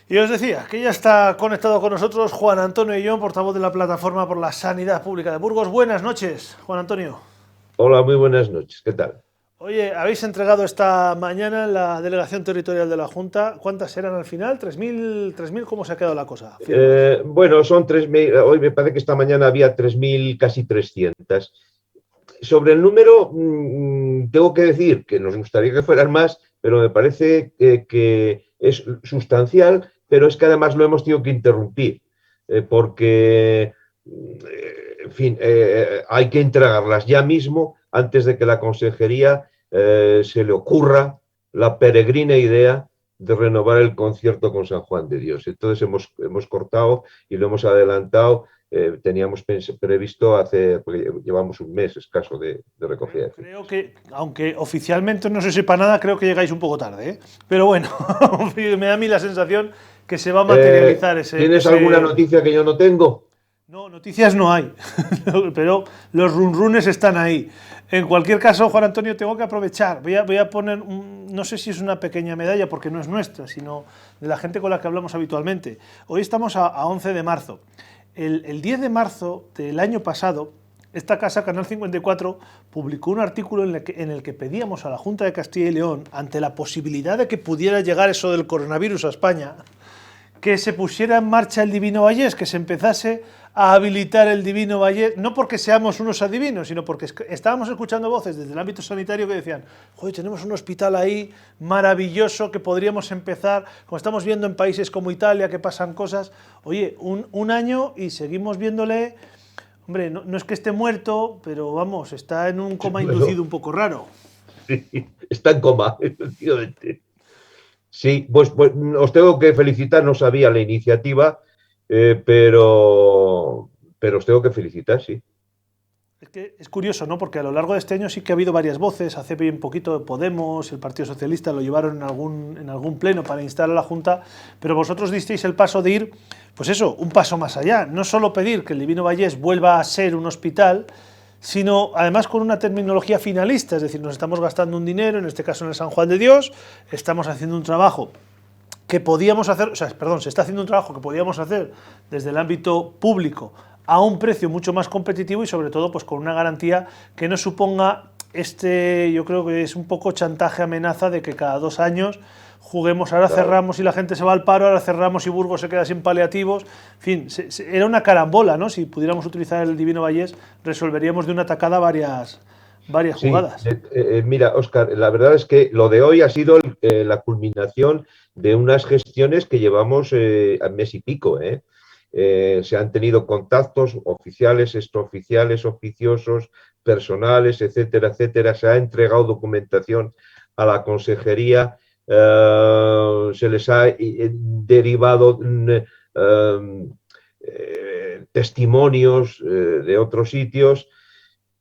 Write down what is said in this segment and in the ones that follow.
Y os decía que ya está conectado con nosotros Juan Antonio Illón, portavoz de la Plataforma por la Sanidad Pública de Burgos. Buenas noches, Juan Antonio. Hola, muy buenas noches. ¿Qué tal? Oye, habéis entregado esta mañana en la delegación territorial de la Junta. ¿Cuántas eran al final? ¿3.000? ¿Cómo se ha quedado la cosa? Firmas. Bueno, son 3.000. Hoy me parece que esta mañana había 3.000, casi 300. Sobre el número, tengo que decir que nos gustaría que fueran más, pero me parece que es sustancial, pero es que además lo hemos tenido que interrumpir, porque, en fin, hay que entregarlas ya mismo antes de que la consejería se le ocurra la peregrina idea de renovar el concierto con San Juan de Dios. Entonces hemos cortado y lo hemos adelantado. Teníamos previsto hace, porque llevamos un mes escaso de recogida de Creo firmas. que, aunque oficialmente no se sepa nada, creo que llegáis un poco tarde, ¿eh? Pero bueno, me da a mí la sensación que se va a materializar ¿Tienes alguna noticia que yo no tengo? No, noticias no hay, pero los runrunes están ahí. En cualquier caso, Juan Antonio, tengo que aprovechar. Voy a poner, no sé si es una pequeña medalla, porque no es nuestra, sino de la gente con la que hablamos habitualmente. Hoy estamos a 11 de marzo. El 10 de marzo del año pasado, esta casa, Canal 54, publicó un artículo en el que pedíamos a la Junta de Castilla y León, ante la posibilidad de que pudiera llegar eso del coronavirus a España, que se pusiera en marcha el Divino Vallés, que se empezase a habilitar el Divino Vallés, no porque seamos unos adivinos, sino porque estábamos escuchando voces desde el ámbito sanitario que decían, joder, tenemos un hospital ahí maravilloso que podríamos empezar, como estamos viendo en países como Italia, que pasan cosas, oye, un año y seguimos viéndole, hombre, no es que esté muerto, pero vamos, está en un coma Bueno, inducido un poco raro. está en coma, efectivamente. Sí, pues os tengo que felicitar, no sabía la iniciativa, pero os tengo que felicitar, sí. Es que es curioso, ¿no? Porque a lo largo de este año sí que ha habido varias voces. Hace bien poquito Podemos, el Partido Socialista lo llevaron en algún pleno para instar a la Junta, pero vosotros disteis el paso de ir, pues eso, un paso más allá. No solo pedir que el Divino Vallés vuelva a ser un hospital, sino además con una terminología finalista, es decir, nos estamos gastando un dinero, en este caso en el San Juan de Dios, estamos haciendo un trabajo que podíamos hacer, o sea, perdón, se está haciendo un trabajo que podíamos hacer desde el ámbito público a un precio mucho más competitivo y sobre todo pues con una garantía que no suponga yo creo que es un poco chantaje, amenaza de que cada 2 años juguemos, ahora Claro. cerramos y la gente se va al paro, ahora cerramos y Burgos se queda sin paliativos, en fin, era una carambola, ¿no? Si pudiéramos utilizar el Divino Vallés, resolveríamos de una tacada varias Sí, jugadas. mira, Óscar, la verdad es que lo de hoy ha sido la culminación de unas gestiones que llevamos a mes y pico, ¿eh? Se han tenido contactos oficiales, extraoficiales, oficiosos, personales, etcétera, etcétera. Se ha entregado documentación a la consejería, se les ha derivado testimonios de otros sitios,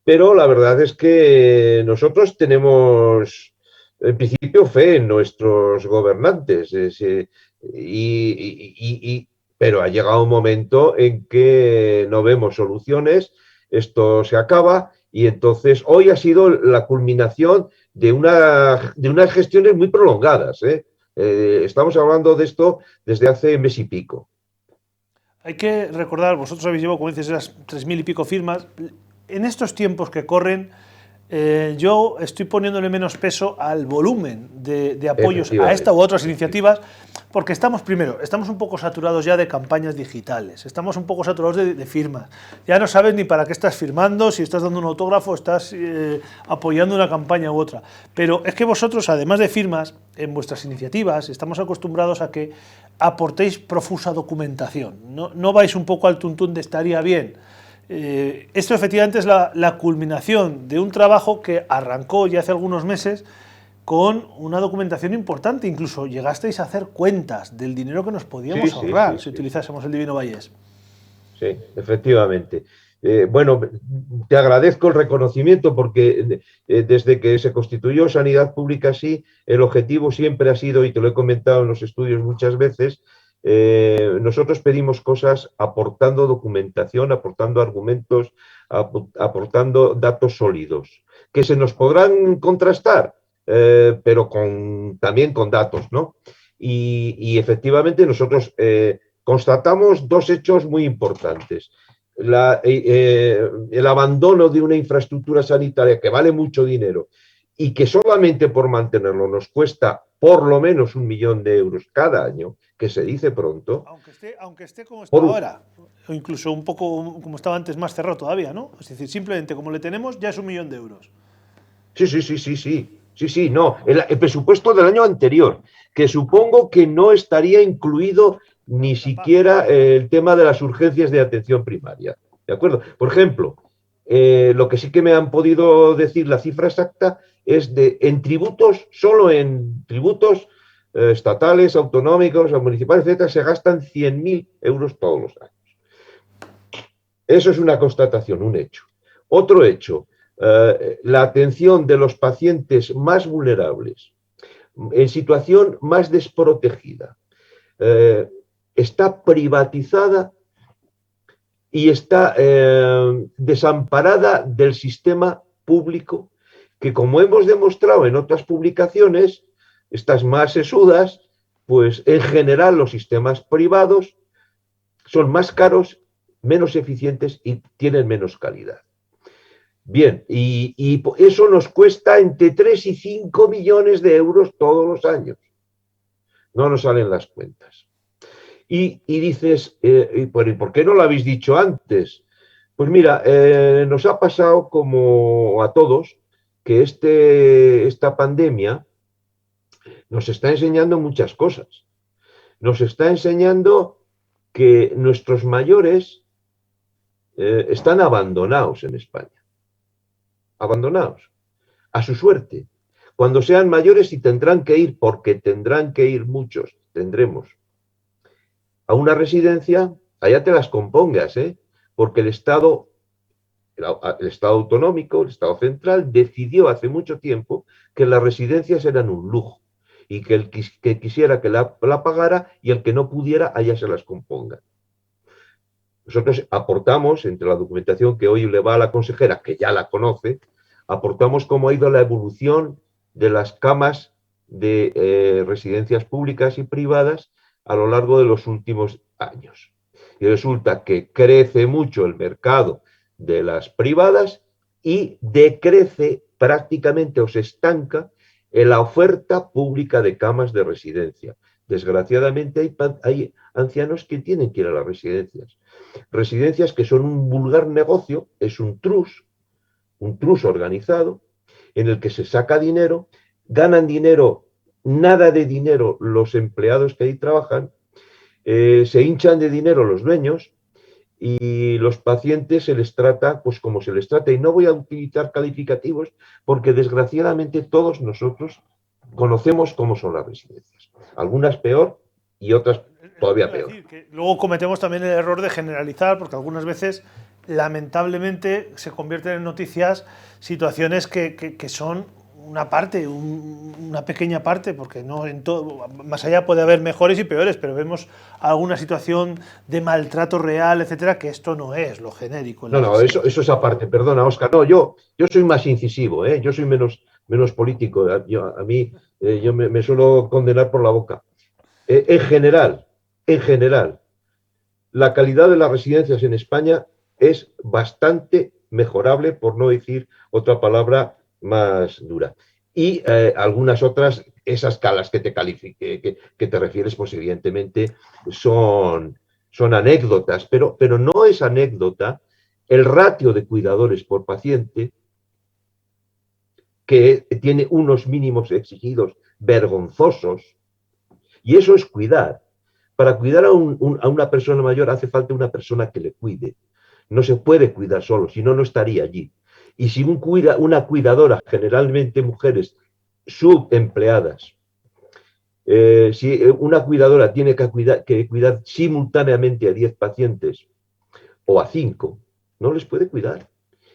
pero la verdad es que nosotros tenemos, en principio, fe en nuestros gobernantes. Pero ha llegado un momento en que no vemos soluciones, esto se acaba y entonces hoy ha sido la culminación de unas gestiones muy prolongadas. Estamos hablando de esto desde hace mes y pico. Hay que recordar, vosotros habéis llevado, como dices, esas 3.000 y pico firmas. En estos tiempos que corren, yo estoy poniéndole menos peso al volumen de apoyos a esta u Efectivamente, otras iniciativas, efectivamente. porque estamos un poco saturados ya de campañas digitales, estamos un poco saturados de firmas. Ya no sabes ni para qué estás firmando, si estás dando un autógrafo, estás apoyando una campaña u otra. Pero es que vosotros, además de firmas, en vuestras iniciativas, estamos acostumbrados a que aportéis profusa documentación. No vais un poco al tuntún de estaría bien. Esto efectivamente es la culminación de un trabajo que arrancó ya hace algunos meses con una documentación importante. Incluso llegasteis a hacer cuentas del dinero que nos Sí, podíamos sí, ahorrar sí, si sí, sí. utilizásemos el Divino Vallés. Sí, efectivamente. Bueno, te agradezco el reconocimiento porque desde que se constituyó Sanidad Pública, sí, el objetivo siempre ha sido, y te lo he comentado en los estudios muchas veces, nosotros pedimos cosas aportando documentación, aportando argumentos, aportando datos sólidos, que se nos podrán contrastar, pero también con datos, ¿no? y efectivamente nosotros constatamos dos hechos muy importantes. El abandono de una infraestructura sanitaria que vale mucho dinero y que solamente por mantenerlo nos cuesta por lo menos 1 millón de euros cada año, que se dice pronto. Aunque esté como está ahora, o incluso un poco como estaba antes, más cerrado todavía, ¿no? Es decir, simplemente como le tenemos ya es 1 millón de euros. Sí, no. El presupuesto del año anterior, que supongo que no estaría incluido ni siquiera el tema de las urgencias de atención primaria. ¿De acuerdo? Por ejemplo, lo que sí que me han podido decir la cifra exacta es en tributos, solo en tributos estatales, autonómicos, municipales, etcétera, se gastan 100.000 euros todos los años. Eso es una constatación, un hecho. Otro hecho, la atención de los pacientes más vulnerables, en situación más desprotegida, está privatizada y está desamparada del sistema público, que como hemos demostrado en otras publicaciones, estas más sesudas, pues en general los sistemas privados son más caros, menos eficientes y tienen menos calidad. Bien, y eso nos cuesta entre 3 y 5 millones de euros todos los años. No nos salen las cuentas. Y dices, ¿por qué no lo habéis dicho antes? Pues mira, nos ha pasado como a todos que esta pandemia nos está enseñando muchas cosas. Nos está enseñando que nuestros mayores están abandonados en España. Abandonados a su suerte. Cuando sean mayores y tendrán que ir, porque tendrán que ir muchos, tendremos, a una residencia, allá te las compongas, porque el Estado autonómico, el Estado central, decidió hace mucho tiempo que las residencias eran un lujo y que el que quisiera que la pagara y el que no pudiera, allá se las componga. Nosotros aportamos, entre la documentación que hoy le va a la consejera, que ya la conoce, aportamos cómo ha ido la evolución de las camas de residencias públicas y privadas a lo largo de los últimos años. Y resulta que crece mucho el mercado de las privadas y decrece prácticamente o se estanca en la oferta pública de camas de residencia. Desgraciadamente hay ancianos que tienen que ir a las residencias. Residencias que son un vulgar negocio, es un trust organizado, en el que se saca dinero, ganan dinero, nada de dinero los empleados que ahí trabajan, se hinchan de dinero los dueños y los pacientes se les trata pues como se les trata. Y no voy a utilizar calificativos porque desgraciadamente todos nosotros conocemos cómo son las residencias. Algunas peor y otras todavía peor. Luego cometemos también el error de generalizar, porque algunas veces lamentablemente se convierten en noticias situaciones que son una parte, una pequeña parte, porque no en todo, más allá puede haber mejores y peores, pero vemos alguna situación de maltrato real, etcétera, que esto no es lo genérico. No, eso es aparte, perdona, Óscar. No, yo soy más incisivo, yo soy menos político. A mí yo me suelo condenar por la boca. En general, la calidad de las residencias en España es bastante mejorable, por no decir otra palabra más dura. Y algunas otras, esas calas que te refieres, pues evidentemente son anécdotas, pero no es anécdota el ratio de cuidadores por paciente, que tiene unos mínimos exigidos vergonzosos, y eso es cuidar. Para cuidar a una persona mayor hace falta una persona que le cuide. No se puede cuidar solo, si no, no estaría allí. Y si una cuidadora, generalmente mujeres subempleadas, si una cuidadora tiene que cuidar simultáneamente a 10 pacientes o a 5, no les puede cuidar.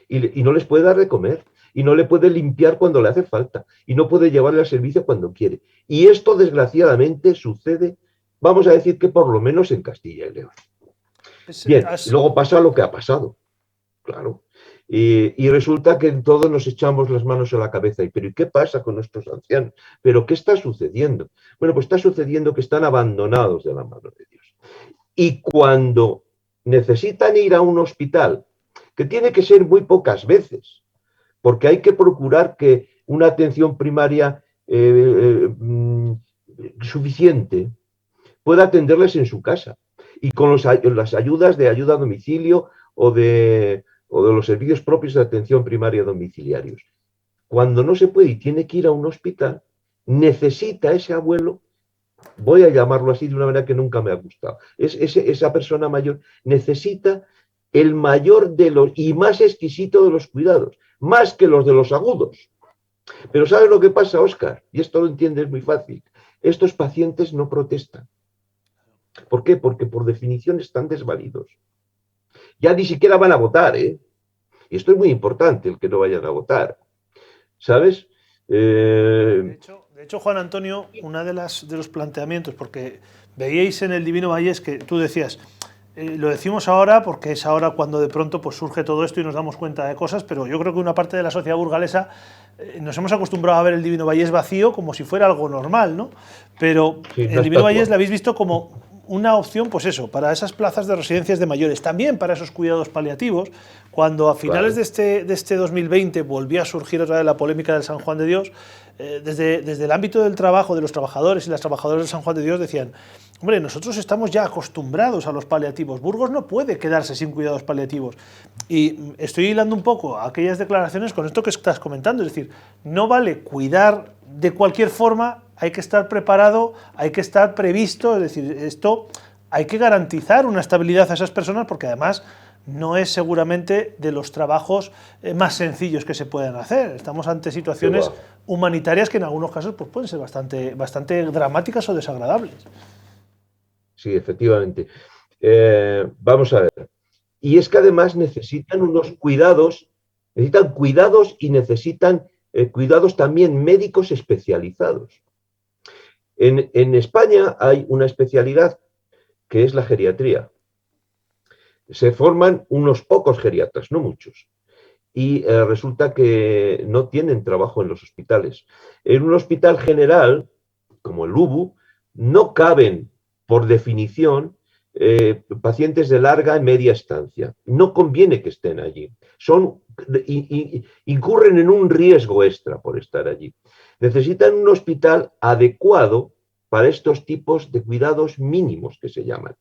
Y no les puede dar de comer. Y no le puede limpiar cuando le hace falta. Y no puede llevarle al servicio cuando quiere. Y esto, desgraciadamente, sucede, vamos a decir que por lo menos en Castilla y León. Bien, y luego pasa lo que ha pasado, claro. Y resulta que todos nos echamos las manos a la cabeza. ¿Pero y qué pasa con nuestros ancianos? ¿Pero qué está sucediendo? Bueno, pues está sucediendo que están abandonados de la mano de Dios. Y cuando necesitan ir a un hospital, que tiene que ser muy pocas veces, porque hay que procurar que una atención primaria suficiente pueda atenderles en su casa y con las ayudas de ayuda a domicilio o de los servicios propios de atención primaria domiciliarios. Cuando no se puede y tiene que ir a un hospital, necesita ese abuelo, voy a llamarlo así de una manera que nunca me ha gustado, esa persona mayor necesita el mayor de los y más exquisito de los cuidados, más que los de los agudos. Pero ¿sabes lo que pasa, Óscar? Y esto lo entiendes muy fácil. Estos pacientes no protestan. ¿Por qué? Porque por definición están desvalidos. Ya ni siquiera van a votar, ¿eh? Y esto es muy importante, el que no vayan a votar. ¿Sabes? De hecho, Juan Antonio, una de los planteamientos, porque veíais en el Divino Vallés que tú decías, lo decimos ahora porque es ahora cuando de pronto pues, surge todo esto y nos damos cuenta de cosas, pero yo creo que una parte de la sociedad burgalesa nos hemos acostumbrado a ver el Divino Vallés vacío como si fuera algo normal, ¿no? Pero sí, el Divino Vallés lo habéis visto como una opción, pues eso, para esas plazas de residencias de mayores, también para esos cuidados paliativos. Cuando a finales de este 2020 volvió a surgir otra vez la polémica del San Juan de Dios, desde el ámbito del trabajo de los trabajadores y las trabajadoras del San Juan de Dios decían, hombre, nosotros estamos ya acostumbrados a los paliativos, Burgos no puede quedarse sin cuidados paliativos. Y estoy hilando un poco aquellas declaraciones con esto que estás comentando, es decir, no vale cuidar de cualquier forma, hay que estar preparado, hay que estar previsto, es decir, esto hay que garantizar una estabilidad a esas personas porque además no es seguramente de los trabajos más sencillos que se puedan hacer. Estamos ante situaciones humanitarias que en algunos casos pues, pueden ser bastante dramáticas o desagradables. Sí, efectivamente. Vamos a ver. Y es que además necesitan unos cuidados y necesitan cuidados también médicos especializados. En España hay una especialidad que es la geriatría. Se forman unos pocos geriatras, no muchos. Y resulta que no tienen trabajo en los hospitales. En un hospital general, como el UBU, no caben, por definición, pacientes de larga y media estancia. No conviene que estén allí. Incurren en un riesgo extra por estar allí. Necesitan un hospital adecuado para estos tipos de cuidados mínimos que se llaman.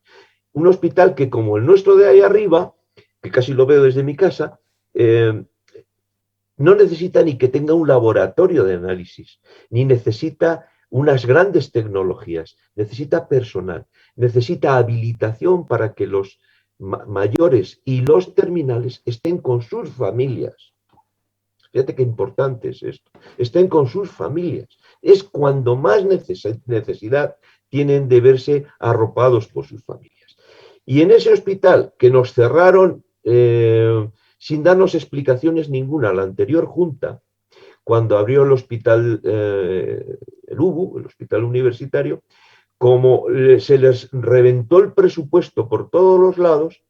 Un hospital que, como el nuestro de ahí arriba, que casi lo veo desde mi casa, no necesita ni que tenga un laboratorio de análisis, ni necesita unas grandes tecnologías, necesita personal, necesita habilitación para que los mayores y los terminales estén con sus familias. Fíjate qué importante es esto. Estén con sus familias. Es cuando más necesidad tienen de verse arropados por sus familias. Y en ese hospital que nos cerraron sin darnos explicaciones ninguna, la anterior junta, cuando abrió el hospital, el UBU, el hospital universitario, como se les reventó el presupuesto por todos los lados,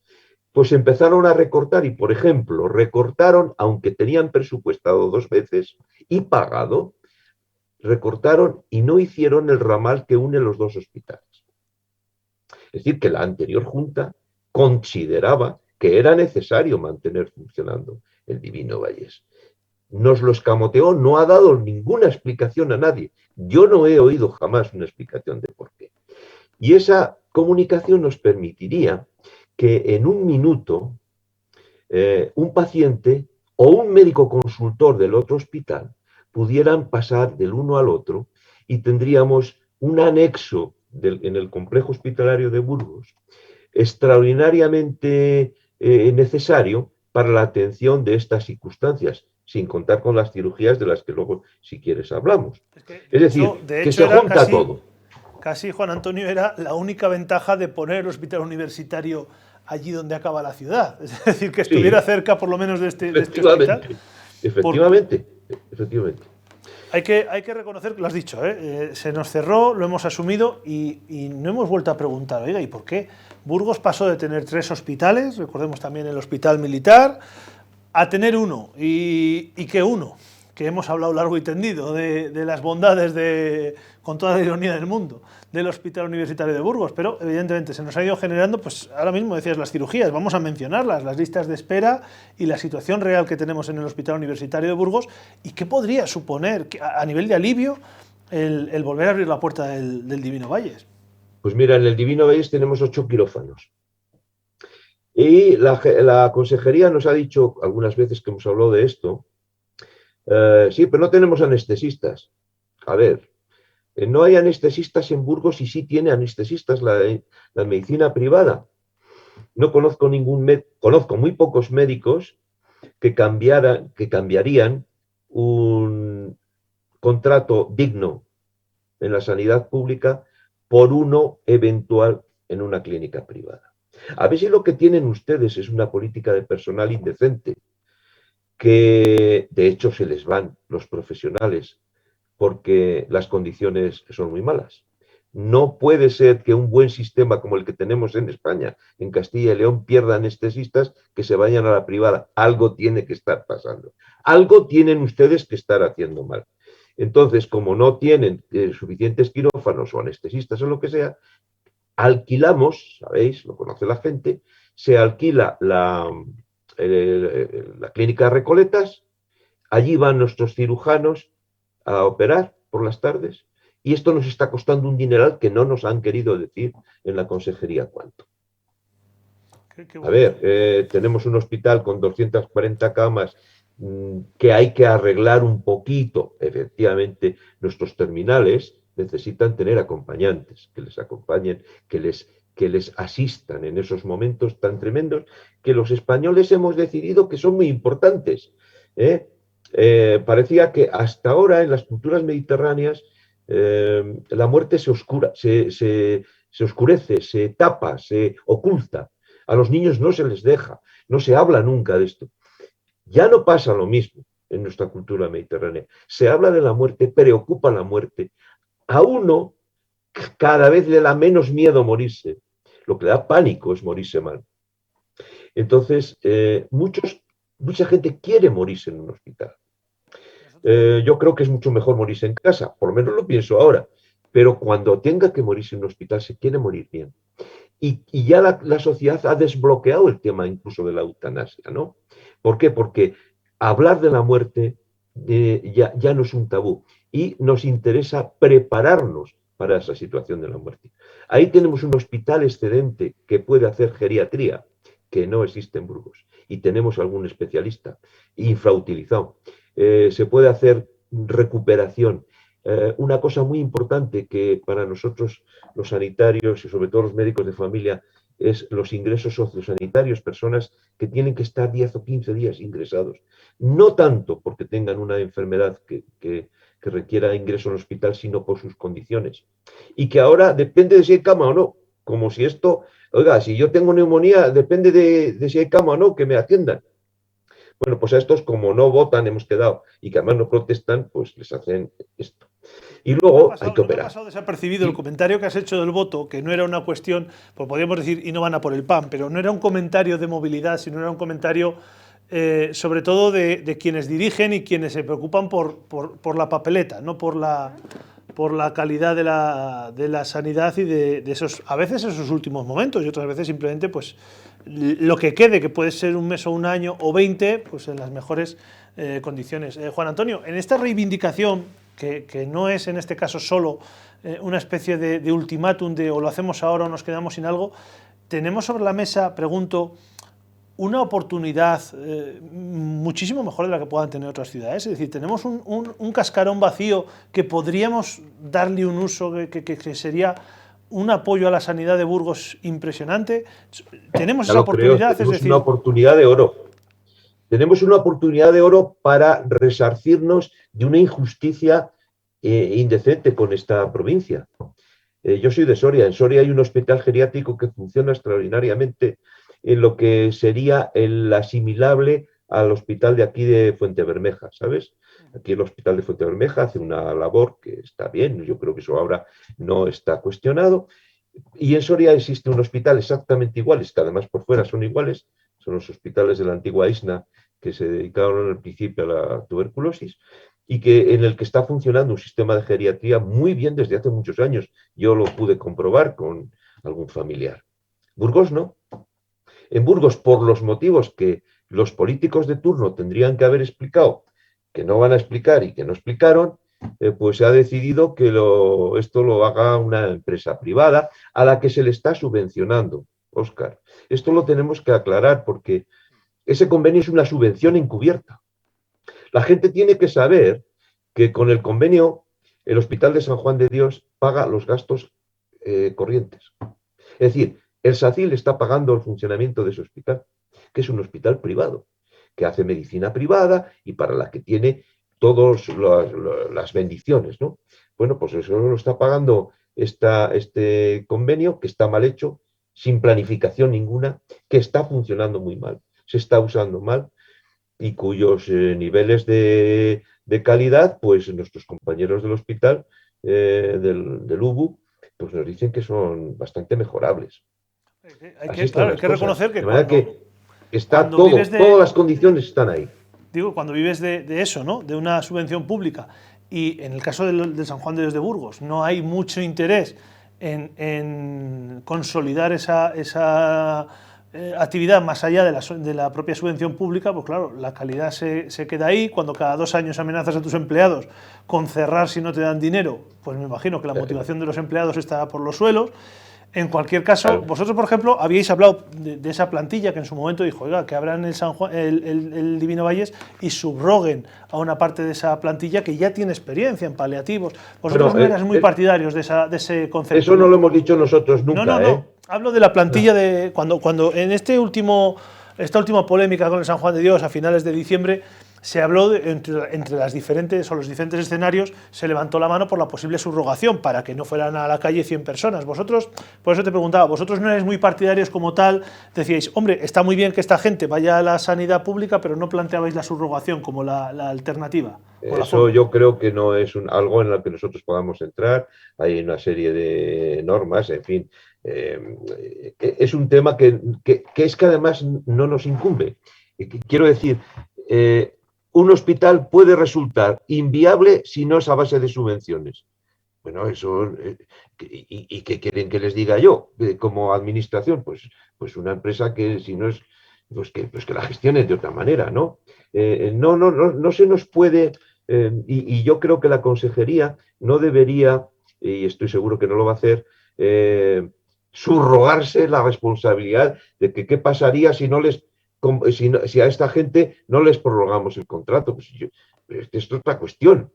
pues empezaron a recortar y, por ejemplo, recortaron, aunque tenían presupuestado 2 veces y pagado, recortaron y no hicieron el ramal que une los 2 hospitales. Es decir, que la anterior junta consideraba que era necesario mantener funcionando el Divino Vallés. Nos lo escamoteó, no ha dado ninguna explicación a nadie. Yo no he oído jamás una explicación de por qué. Y esa comunicación nos permitiría que en un minuto un paciente o un médico consultor del otro hospital pudieran pasar del uno al otro y tendríamos un anexo en el complejo hospitalario de Burgos extraordinariamente necesario para la atención de estas circunstancias, sin contar con las cirugías de las que luego, si quieres, hablamos. Es decir, que se junta todo. Casi, Juan Antonio, era la única ventaja de poner el hospital universitario allí donde acaba la ciudad. Es decir, que estuviera cerca por lo menos de este hospital. Efectivamente. Hay que reconocer que lo has dicho, se nos cerró, lo hemos asumido y no hemos vuelto a preguntar, oiga, ¿y por qué Burgos pasó de tener 3 hospitales, recordemos también el hospital militar, a tener uno, y que uno, que hemos hablado largo y tendido de las bondades, con toda la ironía del mundo, del Hospital Universitario de Burgos, pero evidentemente se nos ha ido generando, pues ahora mismo decías las cirugías, vamos a mencionarlas, las listas de espera y la situación real que tenemos en el Hospital Universitario de Burgos, y qué podría suponer a nivel de alivio el volver a abrir la puerta del Divino Valles. Pues mira, en el Divino Valles tenemos 8 quirófanos. Y la consejería nos ha dicho algunas veces que hemos hablado de esto, sí, pero no tenemos anestesistas. A ver, no hay anestesistas en Burgos y sí tiene anestesistas la medicina privada. No conozco conozco muy pocos médicos que cambiarían un contrato digno en la sanidad pública por uno eventual en una clínica privada. A ver si lo que tienen ustedes es una política de personal indecente, que de hecho se les van los profesionales porque las condiciones son muy malas. No puede ser que un buen sistema como el que tenemos en España, en Castilla y León, pierda anestesistas que se vayan a la privada. Algo tiene que estar pasando. Algo tienen ustedes que estar haciendo mal. Entonces, como no tienen suficientes quirófanos o anestesistas o lo que sea, alquilamos, sabéis, lo conoce la gente, se alquila la clínica de Recoletas, allí van nuestros cirujanos a operar por las tardes, y esto nos está costando un dineral que no nos han querido decir en la consejería cuánto. A ver, tenemos un hospital con 240 camas que hay que arreglar un poquito. Efectivamente, nuestros terminales necesitan tener acompañantes, que les acompañen, que les asistan en esos momentos tan tremendos que los españoles hemos decidido que son muy importantes. Parecía que hasta ahora en las culturas mediterráneas la muerte se oscurece, se tapa, se oculta. A los niños no se les deja, no se habla nunca de esto. Ya no pasa lo mismo en nuestra cultura mediterránea. Se habla de la muerte, preocupa la muerte. A uno cada vez le da menos miedo morirse. Lo que le da pánico es morirse mal. Entonces, mucha gente quiere morirse en un hospital. Yo creo que es mucho mejor morirse en casa, por lo menos lo pienso ahora. Pero cuando tenga que morirse en un hospital, se quiere morir bien. Y ya la sociedad ha desbloqueado el tema incluso de la eutanasia, ¿no? ¿Por qué? Porque hablar de la muerte ya no es un tabú y nos interesa prepararnos para esa situación de la muerte. Ahí tenemos un hospital excedente que puede hacer geriatría, que no existe en Burgos, y tenemos algún especialista infrautilizado. Se puede hacer recuperación. Una cosa muy importante que para nosotros los sanitarios y sobre todo los médicos de familia es los ingresos sociosanitarios, personas que tienen que estar 10 o 15 días ingresados. No tanto porque tengan una enfermedad que requiera ingreso en el hospital, sino por sus condiciones. Y que ahora depende de si hay cama o no. Como si esto, oiga, si yo tengo neumonía, depende de si hay cama o no, que me atiendan. Bueno, pues a estos, como no votan, hemos quedado, y que además no protestan, pues les hacen esto. Y luego hay que operar. No me ha pasado desapercibido el comentario que has hecho del voto, que no era una cuestión, pues podríamos decir, y no van a por el pan, pero no era un comentario de movilidad, sino era un comentario sobre todo de quienes dirigen y quienes se preocupan por la papeleta, no por la calidad de la sanidad y de esos, a veces esos últimos momentos, y otras veces simplemente pues lo que quede, que puede ser un mes o un año o 20, pues en las mejores condiciones. Juan Antonio, en esta reivindicación, que no es en este caso solo una especie de ultimátum de o lo hacemos ahora o nos quedamos sin algo, tenemos sobre la mesa, pregunto, una oportunidad muchísimo mejor de la que puedan tener otras ciudades. Es decir, tenemos un cascarón vacío que podríamos darle un uso que sería un apoyo a la sanidad de Burgos impresionante. Tenemos esa oportunidad. Tenemos una oportunidad de oro. Tenemos una oportunidad de oro para resarcirnos de una injusticia indecente con esta provincia. Yo soy de Soria. En Soria hay un hospital geriátrico que funciona extraordinariamente en lo que sería el asimilable al hospital de aquí de Fuentebermeja, ¿sabes? Aquí el hospital de Fuentebermeja hace una labor que está bien, yo creo que eso ahora no está cuestionado. Y en Soria existe un hospital exactamente igual, que además por fuera son iguales, son los hospitales de la antigua Isna que se dedicaron al principio a la tuberculosis y en el que está funcionando un sistema de geriatría muy bien desde hace muchos años. Yo lo pude comprobar con algún familiar. Burgos no. En Burgos, por los motivos que los políticos de turno tendrían que haber explicado, que no van a explicar y que no explicaron, pues se ha decidido que esto lo haga una empresa privada a la que se le está subvencionando, Óscar. Esto lo tenemos que aclarar porque ese convenio es una subvención encubierta. La gente tiene que saber que con el convenio el Hospital de San Juan de Dios paga los gastos corrientes. Es decir, el SACIL está pagando el funcionamiento de ese hospital, que es un hospital privado, que hace medicina privada y para la que tiene todas las bendiciones, ¿no? Bueno, pues eso lo está pagando este convenio, que está mal hecho, sin planificación ninguna, que está funcionando muy mal, se está usando mal y cuyos niveles de calidad, pues nuestros compañeros del hospital, del UBU, pues nos dicen que son bastante mejorables. Así están Claro, hay las que cosas. reconocer que De manera que está cuando vives todo, todas las condiciones están ahí. Digo, cuando vives de eso, ¿no? De una subvención pública, y en el caso del San Juan de Dios de Burgos no hay mucho interés en consolidar esa actividad más allá de la propia subvención pública, pues claro, la calidad se queda ahí. Cuando cada 2 años amenazas a tus empleados con cerrar si no te dan dinero, pues me imagino que la motivación de los empleados está por los suelos. En cualquier caso, claro, vosotros, por ejemplo, habíais hablado de esa plantilla que en su momento dijo, oiga, que abran el Divino Valles y subroguen a una parte de esa plantilla que ya tiene experiencia en paliativos. Vosotros no eras muy partidarios de ese concepto. Eso no lo hemos dicho nosotros nunca. No. Hablo de la plantilla de cuando en esta última polémica con el San Juan de Dios a finales de diciembre, se habló entre las diferentes o los diferentes escenarios, se levantó la mano por la posible subrogación para que no fueran a la calle 100 personas. Vosotros, por eso te preguntaba, vosotros no erais muy partidarios como tal, decíais, hombre, está muy bien que esta gente vaya a la sanidad pública, pero no planteabais la subrogación como la alternativa. Eso yo creo que no es algo en lo que nosotros podamos entrar. Hay una serie de normas, en fin. Es un tema que es que además no nos incumbe. Quiero decir, un hospital puede resultar inviable si no es a base de subvenciones. Bueno, eso, ¿y qué quieren que les diga yo como administración? Pues una empresa que si no es, pues que la gestione de otra manera, ¿no? No se nos puede, y yo creo que la consejería no debería, y estoy seguro que no lo va a hacer, subrogarse la responsabilidad de que qué pasaría si si a esta gente no les prorrogamos el contrato. Pues esto es otra cuestión.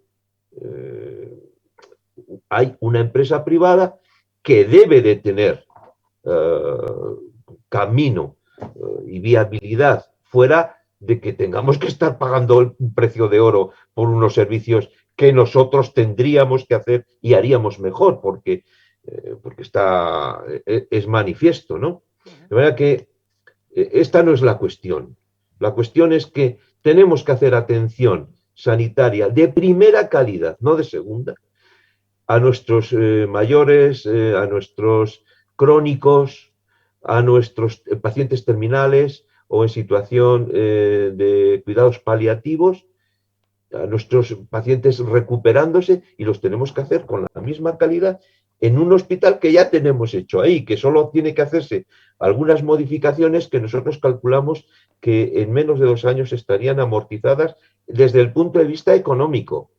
Hay una empresa privada que debe de tener camino y viabilidad fuera de que tengamos que estar pagando un precio de oro por unos servicios que nosotros tendríamos que hacer y haríamos mejor, porque es manifiesto, ¿no? De manera que esta no es la cuestión. La cuestión es que tenemos que hacer atención sanitaria de primera calidad, no de segunda, a nuestros mayores, a nuestros crónicos, a nuestros pacientes terminales o en situación de cuidados paliativos, a nuestros pacientes recuperándose, y los tenemos que hacer con la misma calidad en un hospital que ya tenemos hecho ahí, que solo tiene que hacerse algunas modificaciones que nosotros calculamos que en menos de 2 años estarían amortizadas desde el punto de vista económico,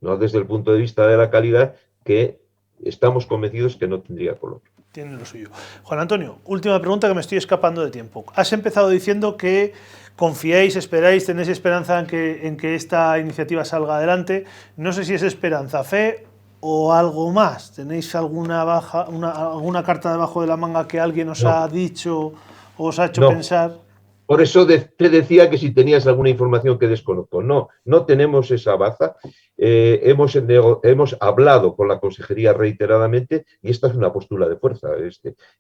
no desde el punto de vista de la calidad, que estamos convencidos que no tendría color. Tiene lo suyo. Juan Antonio, última pregunta, que me estoy escapando de tiempo. Has empezado diciendo que confiáis, esperáis, tenéis esperanza en que esta iniciativa salga adelante. No sé si es esperanza, fe o algo más. ¿Tenéis alguna carta debajo de la manga que alguien os ha dicho o os ha hecho pensar? Por eso te decía que si tenías alguna información que desconozco. No tenemos esa baza. Hemos hablado con la consejería reiteradamente y esta es una postura de fuerza.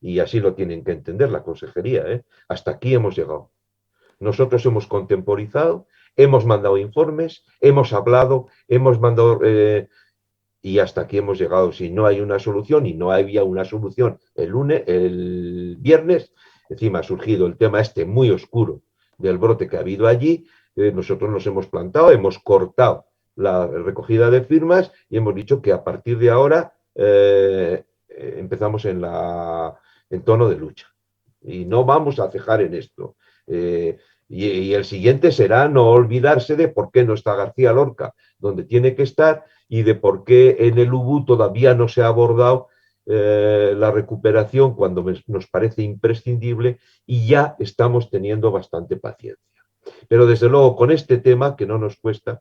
Y así lo tienen que entender la consejería. Hasta aquí hemos llegado. Nosotros hemos contemporizado, hemos mandado informes, hemos hablado, hemos mandado... y hasta aquí hemos llegado. Si no hay una solución, y no había una solución el viernes, encima ha surgido el tema muy oscuro del brote que ha habido allí, nosotros nos hemos plantado, hemos cortado la recogida de firmas y hemos dicho que a partir de ahora empezamos en tono de lucha. Y no vamos a cejar en esto. Y el siguiente será no olvidarse de por qué no está García Lorca donde tiene que estar y de por qué en el UBU todavía no se ha abordado la recuperación cuando nos parece imprescindible y ya estamos teniendo bastante paciencia. Pero desde luego con este tema, que no nos cuesta,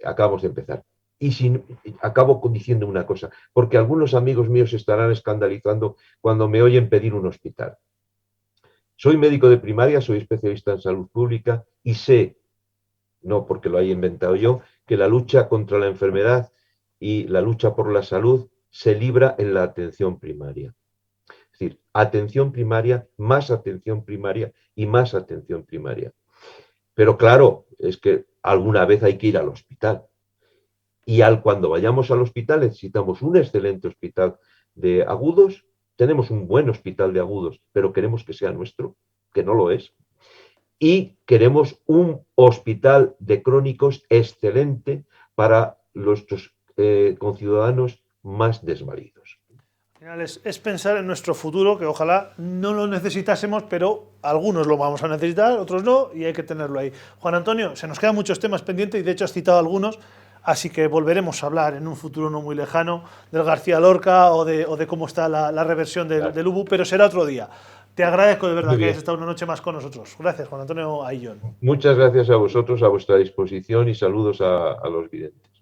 acabamos de empezar. Y acabo diciendo una cosa, porque algunos amigos míos se estarán escandalizando cuando me oyen pedir un hospital. Soy médico de primaria, soy especialista en salud pública y sé, no porque lo haya inventado yo, que la lucha contra la enfermedad y la lucha por la salud se libra en la atención primaria. Es decir, atención primaria, más atención primaria y más atención primaria. Pero claro, es que alguna vez hay que ir al hospital. Y cuando vayamos al hospital necesitamos un excelente hospital de agudos. Tenemos un buen hospital de agudos, pero queremos que sea nuestro, que no lo es. Y queremos un hospital de crónicos excelente para nuestros conciudadanos más desvalidos. Al final es pensar en nuestro futuro, que ojalá no lo necesitásemos, pero algunos lo vamos a necesitar, otros no, y hay que tenerlo ahí. Juan Antonio, se nos quedan muchos temas pendientes y de hecho has citado algunos, así que volveremos a hablar en un futuro no muy lejano del García Lorca o de cómo está la reversión del UBU, pero será otro día. Te agradezco de verdad que hayas estado una noche más con nosotros. Gracias, Juan Antonio Ayllón. Muchas gracias a vosotros, a vuestra disposición y saludos a los videntes.